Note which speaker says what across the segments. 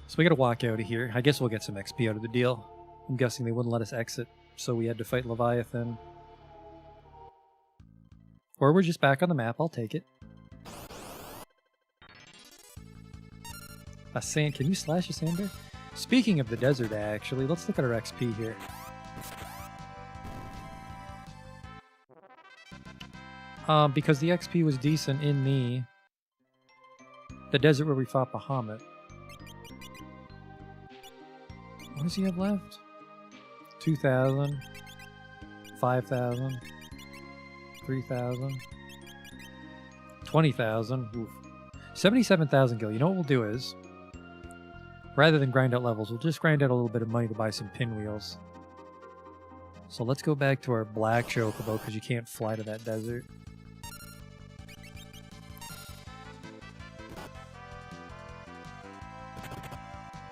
Speaker 1: So we gotta walk out of here. I guess we'll get some XP out of the deal. I'm guessing they wouldn't let us exit, so we had to fight Leviathan. Or we're just back on the map, I'll take it. A sand, can you slash a sand bear? Speaking of the desert, actually, let's look at our XP here. Because the XP was decent in the desert where we fought Bahamut. What does he have left? 2,000, 5,000, 3,000, 20,000. 77,000 gil. You know what we'll do is, rather than grind out levels, we'll just grind out a little bit of money to buy some pinwheels. So let's go back to our black chocobo because you can't fly to that desert.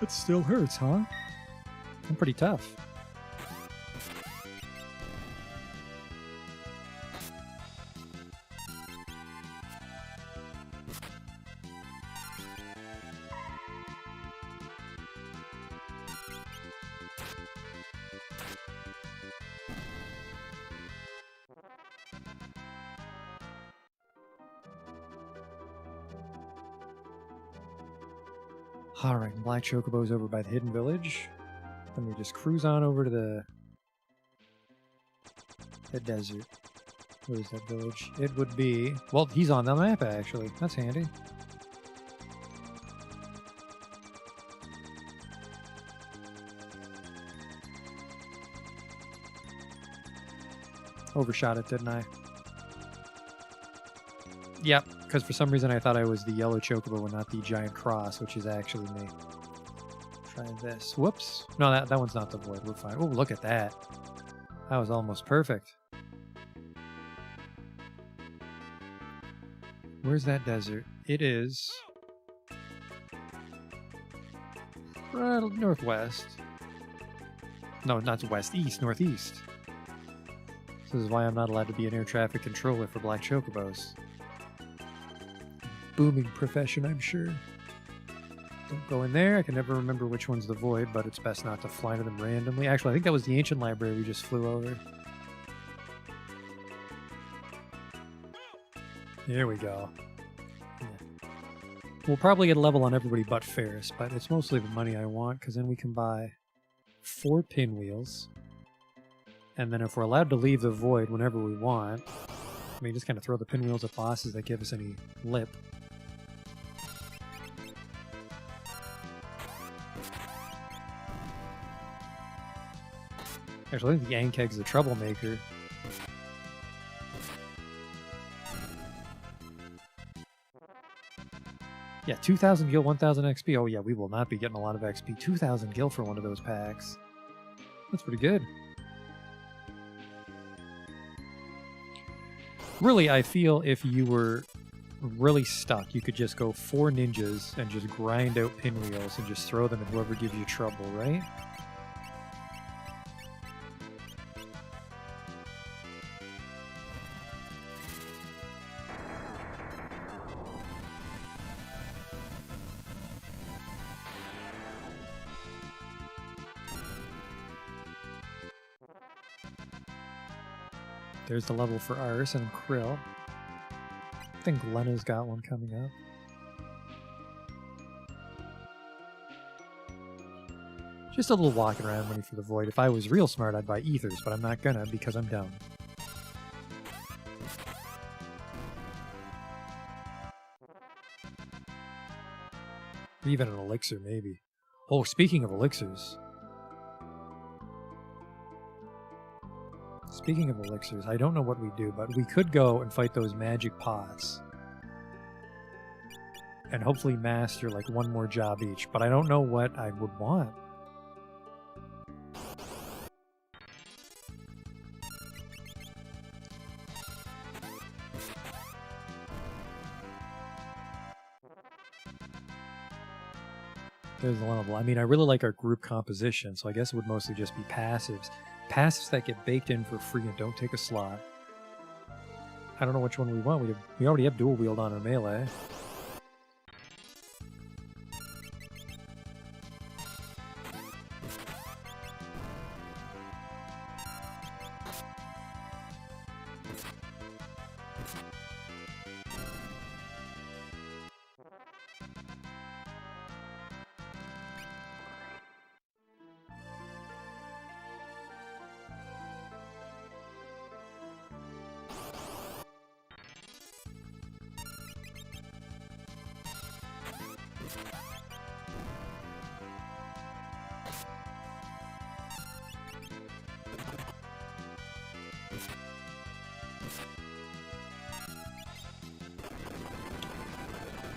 Speaker 1: It still hurts, huh? I'm pretty tough. Alright, Black Chocobo's over by the Hidden Village. Then we just cruise on over to the desert. Where's that village? It would be... Well, he's on the map, actually. That's handy. Overshot it, didn't I? Yep, because for some reason I thought I was the yellow chocobo and not the giant cross, which is actually me. Try this. Whoops. No, that one's not the void. We're fine. Oh, look at that. That was almost perfect. Where's that desert? It is... right northwest. No, not west. East. Northeast. This is why I'm not allowed to be an air traffic controller for Black Chocobos. Booming profession, I'm sure. Don't go in there. I can never remember which one's the void, but it's best not to fly to them randomly. Actually, I think that was the ancient library we just flew over. There we go. Yeah. We'll probably get a level on everybody but Ferris, but it's mostly the money I want, because then we can buy 4 pinwheels. And then if we're allowed to leave the void whenever we want, I mean, just kind of throw the pinwheels at bosses that give us any lip. Actually, I think the Ankeg's the troublemaker. Yeah, 2,000 gil, 1,000 XP. Oh yeah, we will not be getting a lot of XP. 2,000 gil for one of those packs. That's pretty good. Really, I feel if you were really stuck, you could just go 4 ninjas and just grind out pinwheels and just throw them at whoever gives you trouble, right? There's the level for Ars and Krill. I think Glenna's got one coming up. Just a little walking around money for the void. If I was real smart, I'd buy ethers, but I'm not gonna because I'm dumb. Even an elixir, maybe. Oh, speaking of elixirs. Speaking of elixirs, I don't know what we do, but we could go and fight those magic pots. And hopefully master like one more job each, but I don't know what I would want. There's the level. I mean, I really like our group composition, so I guess it would mostly just be passives. Passives that get baked in for free and don't take a slot. I don't know which one we want. We already have dual wield on our melee.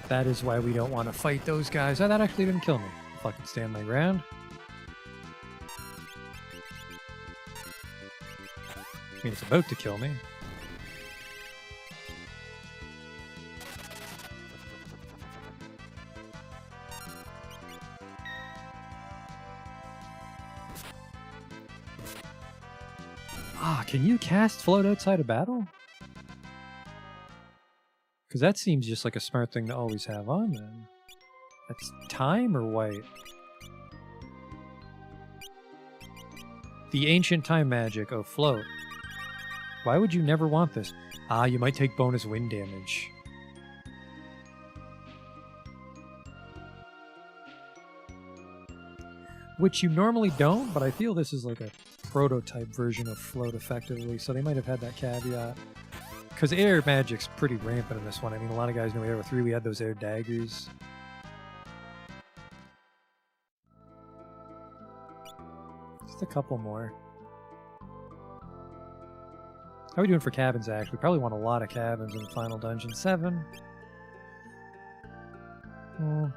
Speaker 1: That is why we don't want to fight those guys. Oh, that actually didn't kill me. I'll fucking stand my ground. I mean, it's about to kill me. Ah, can you cast float outside of battle? Because that seems just like a smart thing to always have on then. That's time or white? The ancient time magic. Oh, float. Why would you never want this? Ah, you might take bonus wind damage. Which you normally don't, but I feel this is like a prototype version of float effectively, so they might have had that caveat. Because air magic's pretty rampant in this one. I mean, a lot of guys know Air 3, we had those air daggers. Just a couple more. How are we doing for cabins, actually? We probably want a lot of cabins in the final dungeon. 7. Oh.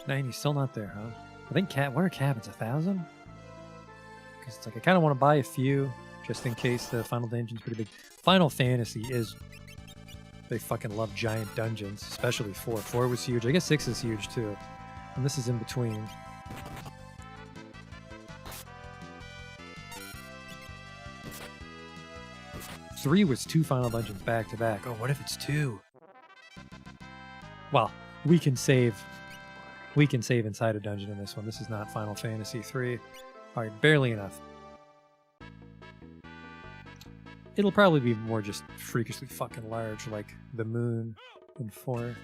Speaker 1: He's still not there, huh? I think what are cabins? 1,000? Because it's like I kind of want to buy a few just in case the final dungeon's pretty big. Final Fantasy is, they fucking love giant dungeons, especially 4. 4 was huge. I guess 6 is huge too, and this is in between. Three was 2 final dungeons back to back. Oh, what if it's 2? Well, we can save. We can save inside a dungeon in this one. This is not Final Fantasy 3. Alright, barely enough. It'll probably be more just freakishly fucking large, like the moon in 4.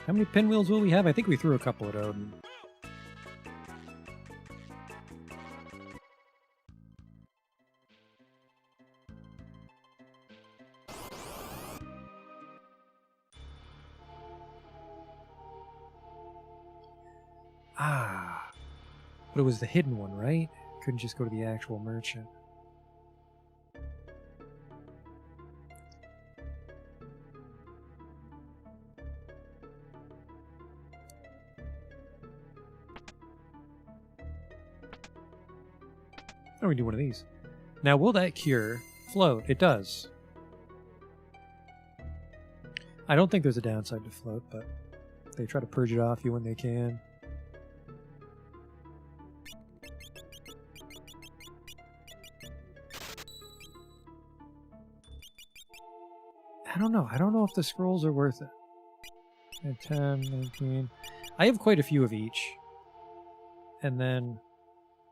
Speaker 1: How many pinwheels will we have? I think we threw a couple at Odin. Ah. But it was the hidden one, right? Couldn't just go to the actual merchant. Why don't we do one of these? Now, will that cure float? It does. I don't think there's a downside to float, but they try to purge it off you when they can. I don't know. I don't know if the scrolls are worth it. 10, 19. I have quite a few of each. And then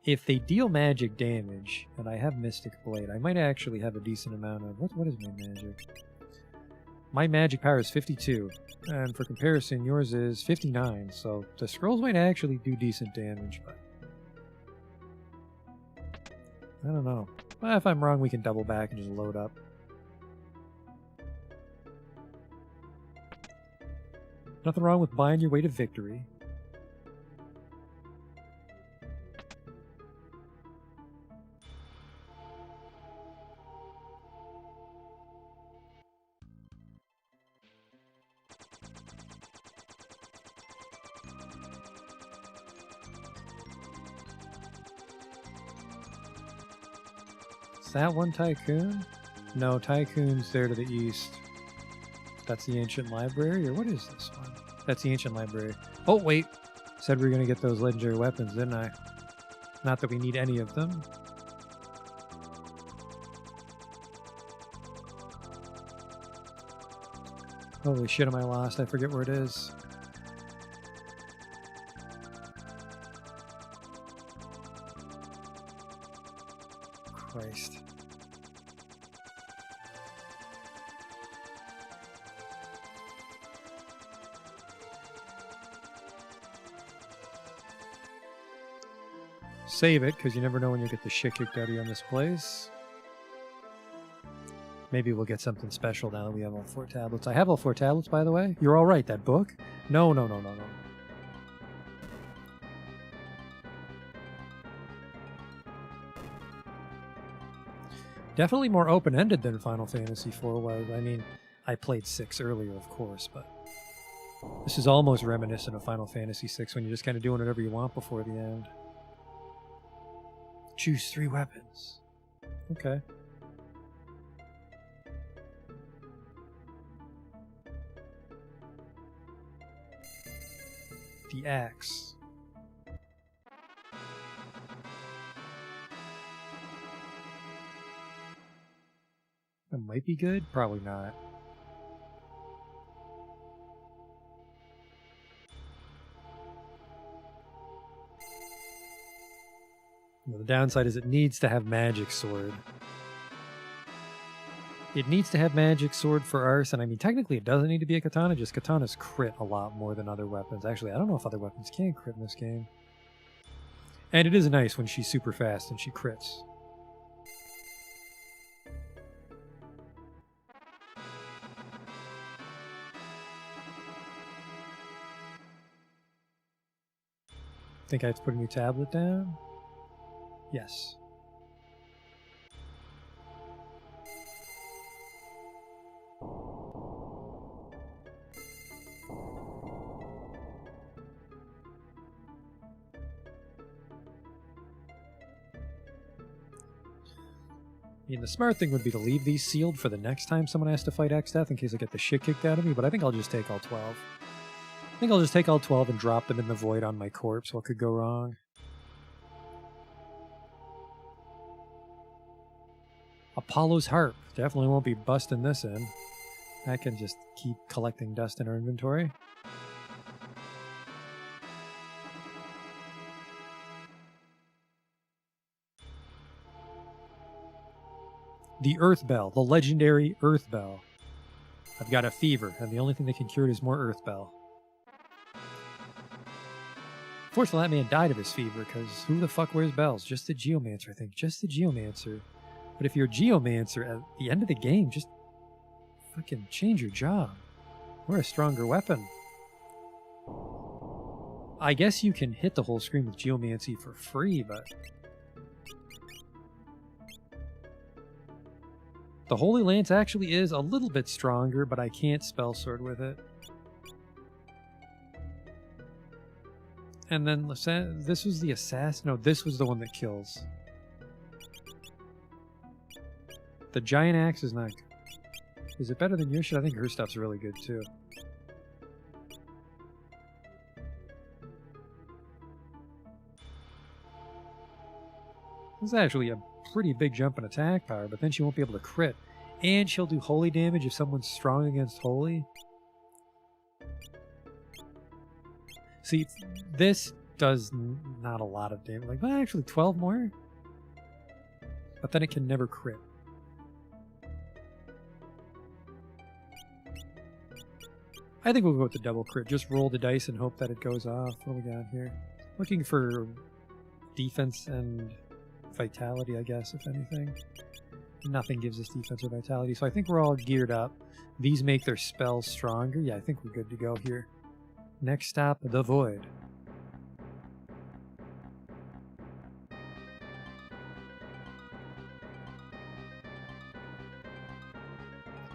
Speaker 1: if they deal magic damage, and I have Mystic Blade, I might actually have a decent amount of... What is my magic? My magic power is 52. And for comparison, yours is 59. So the scrolls might actually do decent damage, but... I don't know. Well, if I'm wrong, we can double back and just load up. Nothing wrong with buying your way to victory. Is that one tycoon? No, Tycoon's there to the east. That's the Ancient Library, or what is this one? That's the Ancient Library. Oh, wait. Said we were going to get those legendary weapons, didn't I? Not that we need any of them. Holy shit, am I lost? I forget where it is. Christ. Save it, because you never know when you'll get the shit kicked out of you on this place. Maybe we'll get something special now that we have all 4 tablets. I have all 4 tablets, by the way. You're all right, that book? No. Definitely more open-ended than Final Fantasy IV was. I mean, I played 6 earlier, of course, but this is almost reminiscent of Final Fantasy VI when you're just kind of doing whatever you want before the end. Choose 3 weapons. Okay. The axe. That might be good. Probably not. The downside is it needs to have Magic Sword. It needs to have Magic Sword for Arson. I mean, technically it doesn't need to be a katana, just katanas crit a lot more than other weapons. Actually, I don't know if other weapons can crit in this game. And it is nice when she's super fast and she crits. Think I have to put a new tablet down? Yes. I mean, the smart thing would be to leave these sealed for the next time someone has to fight Exdeath in case I get the shit kicked out of me, but I think I'll just take all 12. I think I'll just take all 12 and drop them in the void on my corpse. What could go wrong? Apollo's Harp. Definitely won't be busting this in. I can just keep collecting dust in our inventory. The Earth Bell. The legendary Earth Bell. I've got a fever, and the only thing that can cure it is more Earth Bell. Fortunately, that man died of his fever, because who the fuck wears bells? Just the Geomancer, I think. Just the Geomancer. But if you're a Geomancer, at the end of the game, just fucking change your job. Wear a stronger weapon. I guess you can hit the whole screen with Geomancy for free, but... the Holy Lance actually is a little bit stronger, but I can't spell sword with it. And then this was the assassin. No, this was the one that kills. The giant axe is not good. Is it better than your shit? I think her stuff's really good too. This is actually a pretty big jump in attack power, but then she won't be able to crit. And she'll do holy damage if someone's strong against holy. See, this does not a lot of damage. Like, well, actually 12 more? But then it can never crit. I think we'll go with the double crit. Just roll the dice and hope that it goes off. What do we got here? Looking for defense and vitality, I guess, if anything. Nothing gives us defense or vitality, so I think we're all geared up. These make their spells stronger. Yeah, I think we're good to go here. Next stop, the Void.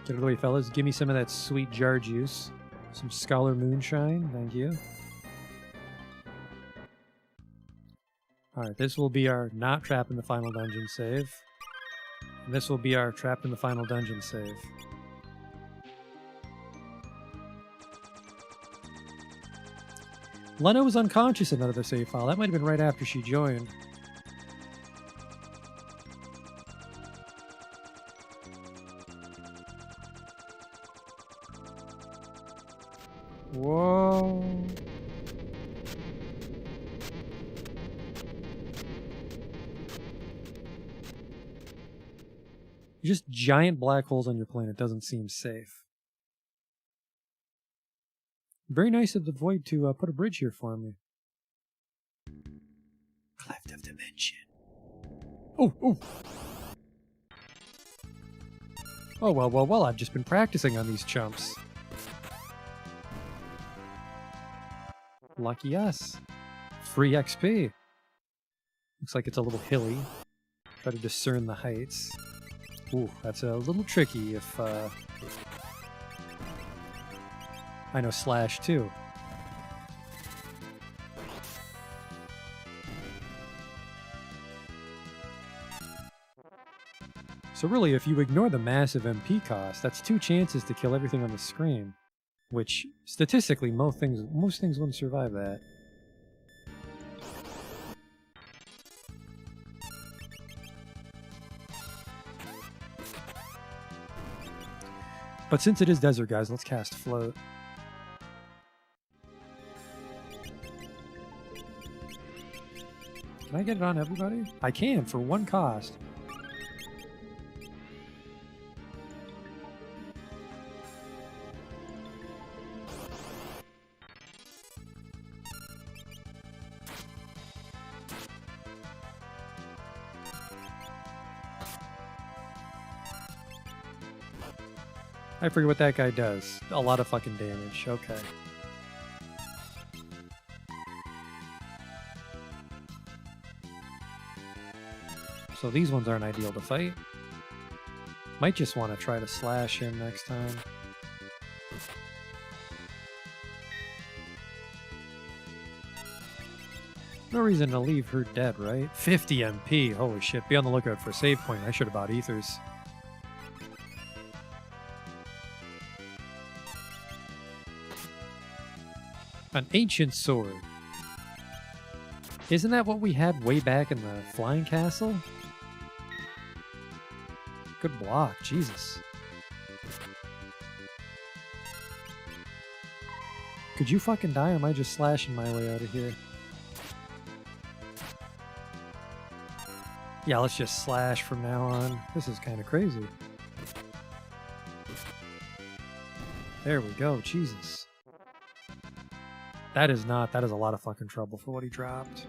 Speaker 1: Get it away, fellas. Give me some of that sweet jar juice. Some Scholar Moonshine. Thank you. Alright, this will be our not trap in the final dungeon save. And this will be our trapped in the final dungeon save. Lena was unconscious in another save file. That might have been right after she joined. Whoa. Just giant black holes on your planet doesn't seem safe. Very nice of the Void to put a bridge here for me. Cleft of Dimension. Oh, oh. Oh, well, I've just been practicing on these chumps. Lucky us. Free XP. Looks like it's a little hilly. Try to discern the heights. Ooh, that's a little tricky if, I know Slash, too. So really, if you ignore the massive MP cost, that's 2 chances to kill everything on the screen. Which, statistically, most things wouldn't survive that. But since it is desert, guys, let's cast Float. Can I get it on everybody? I can, for 1 cost. I forget what that guy does. A lot of fucking damage. Okay. So these ones aren't ideal to fight. Might just want to try to slash him next time. No reason to leave her dead, right? 50 MP. Holy shit. Be on the lookout for a save point. I should have bought ethers. An ancient sword. Isn't that what we had way back in the Flying Castle? Good block, Jesus. Could you fucking die, or am I just slashing my way out of here? Yeah, let's just slash from now on. This is kind of crazy. There we go, Jesus. That is a lot of fucking trouble for what he dropped.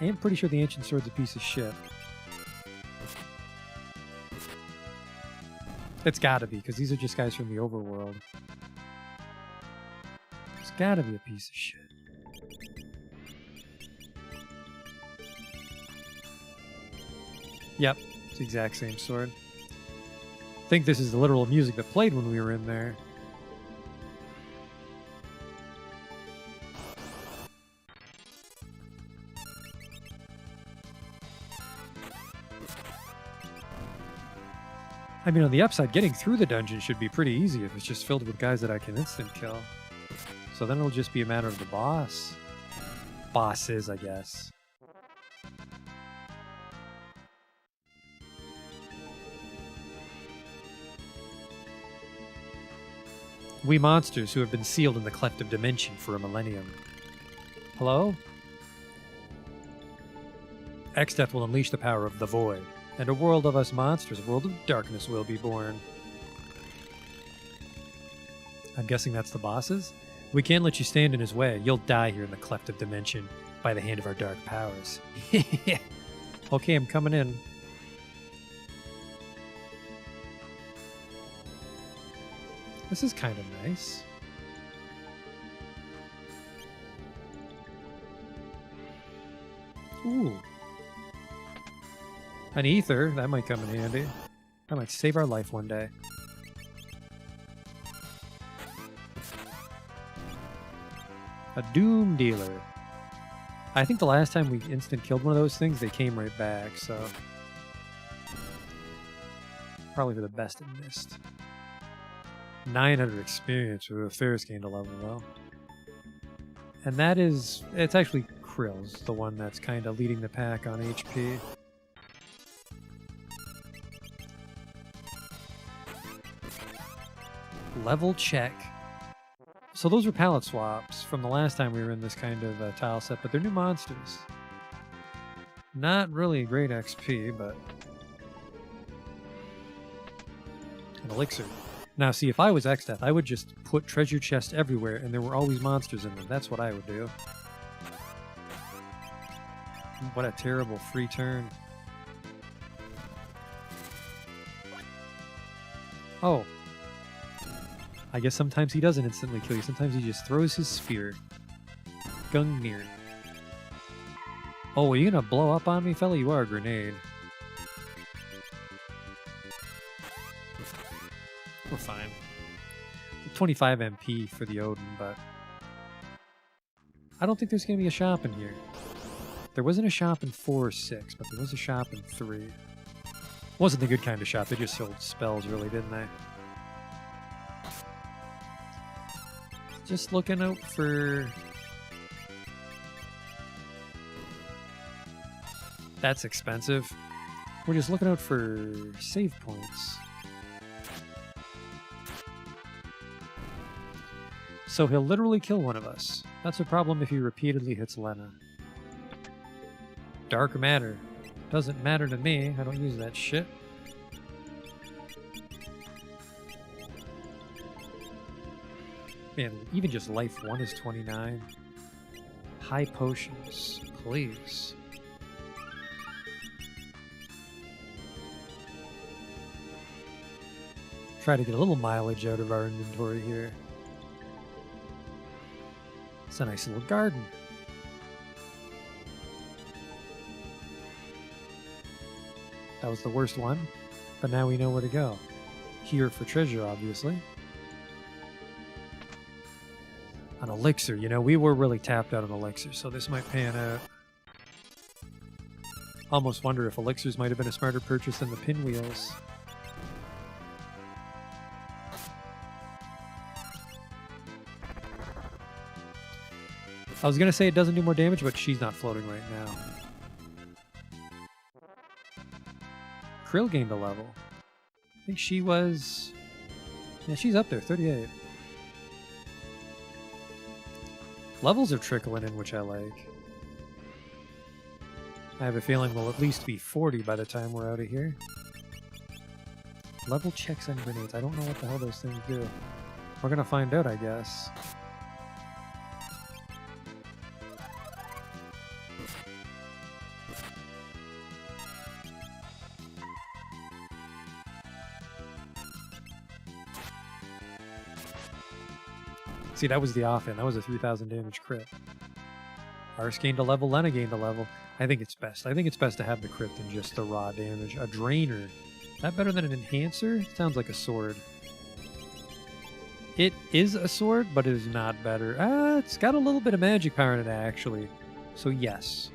Speaker 1: I am pretty sure the Ancient Sword's a piece of shit. It's gotta be, because these are just guys from the overworld. It's gotta be a piece of shit. Yep, it's the exact same sword. I think this is the literal music that played when we were in there. I mean, on the upside, getting through the dungeon should be pretty easy if it's just filled with guys that I can instant kill. So then it'll just be a matter of the boss. Bosses, I guess. We monsters who have been sealed in the Cleft of Dimension for a millennium. Hello? Exdeath will unleash the power of the Void, and a world of us monsters, a world of darkness will be born. I'm guessing that's the bosses? We can't let you stand in his way. You'll die here in the Cleft of Dimension by the hand of our dark powers. Okay, I'm coming in. This is kind of nice. Ooh. An ether, that might come in handy. That might save our life one day. A Doom Dealer. I think the last time we instant killed one of those things, they came right back, so... Probably for the best it missed. 900 experience with a Ferris gained a level, though. And that is... It's actually Krill's, the one that's kind of leading the pack on HP. Level check. So those were palette swaps from the last time we were in this kind of tile set, but they're new monsters. Not really great XP, but... An elixir. Now see, if I was Xdeath, I would just put treasure chests everywhere and there were always monsters in them. That's what I would do. What a terrible free turn. Oh. I guess sometimes he doesn't instantly kill you. Sometimes he just throws his spear. Gungnir. Oh, are you gonna blow up on me, fella? You are a grenade. We're fine. 25 MP for the Odin, but... I don't think there's gonna be a shop in here. There wasn't a shop in 4 or 6, but there was a shop in 3. Wasn't the good kind of shop, they just sold spells, really, didn't they? Just looking out for... That's expensive. We're just looking out for save points. So he'll literally kill one of us. That's a problem if he repeatedly hits Lena. Dark matter. Doesn't matter to me. I don't use that shit. Man, even just life 1 is 29. High potions, please. Try to get a little mileage out of our inventory here. It's a nice little garden. That was the worst one, but now we know where to go. Here for treasure, obviously. An elixir, you know, we were really tapped out on elixir, so this might pan out. Almost wonder if elixirs might have been a smarter purchase than the pinwheels. I was gonna say it doesn't do more damage, but she's not floating right now. Krill gained a level. I think she was... Yeah, she's up there, 38. Levels are trickling in, which I like. I have a feeling we'll at least be 40 by the time we're out of here. Level checks and grenades. I don't know what the hell those things do. We're gonna find out, I guess. See, that was the offhand. That was a 3,000 damage crit. Ars gained a level, Lena gained a level. I think it's best. I think it's best to have the crit than just the raw damage. A drainer. Is that better than an enhancer? Sounds like a sword. It is a sword, but it is not better. It's got a little bit of magic power in it, actually. So yes.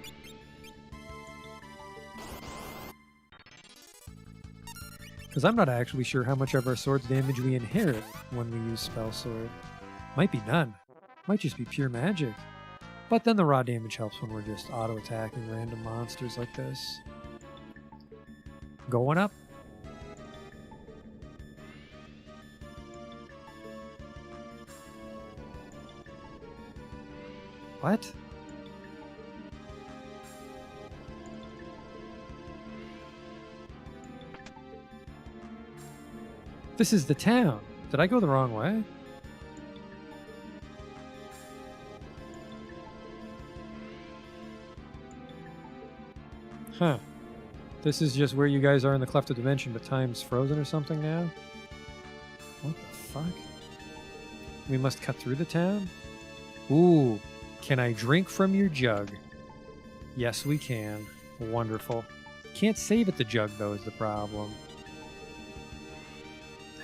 Speaker 1: Because I'm not actually sure how much of our sword's damage we inherit when we use Spell Sword. Might be none. Might just be pure magic. But then the raw damage helps when we're just auto-attacking random monsters like this. Going up. What? This is the town. Did I go the wrong way? Huh. This is just where you guys are in the Cleft of Dimension, but time's frozen or something now? What the fuck? We must cut through the town? Ooh. Can I drink from your jug? Yes, we can. Wonderful. Can't save at the jug, though, is the problem.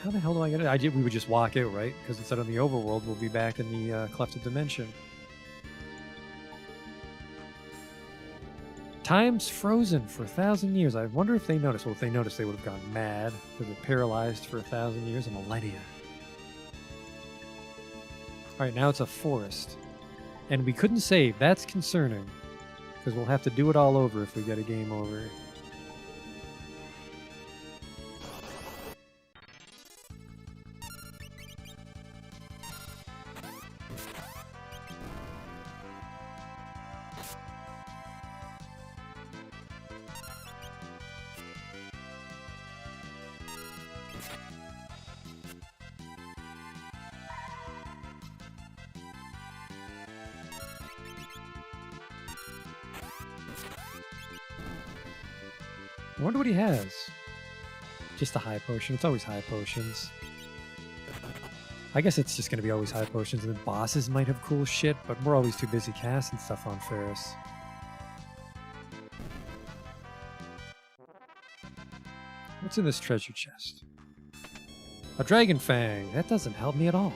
Speaker 1: How the hell do I get it? We would just walk out, right? Because instead of the overworld, we'll be back in the Cleft of Dimension. Time's frozen for 1,000 years. I wonder if they noticed. Well, if they noticed, they would have gone mad because they're paralyzed for 1,000 years, a millennia. All right, now it's a forest. And we couldn't save. That's concerning. Because we'll have to do it all over if we get a game over. I wonder what he has. Just a high potion. It's always high potions. I guess it's just going to be always high potions, and then bosses might have cool shit, but we're always too busy casting stuff on Ferris. What's in this treasure chest? A dragon fang. That doesn't help me at all.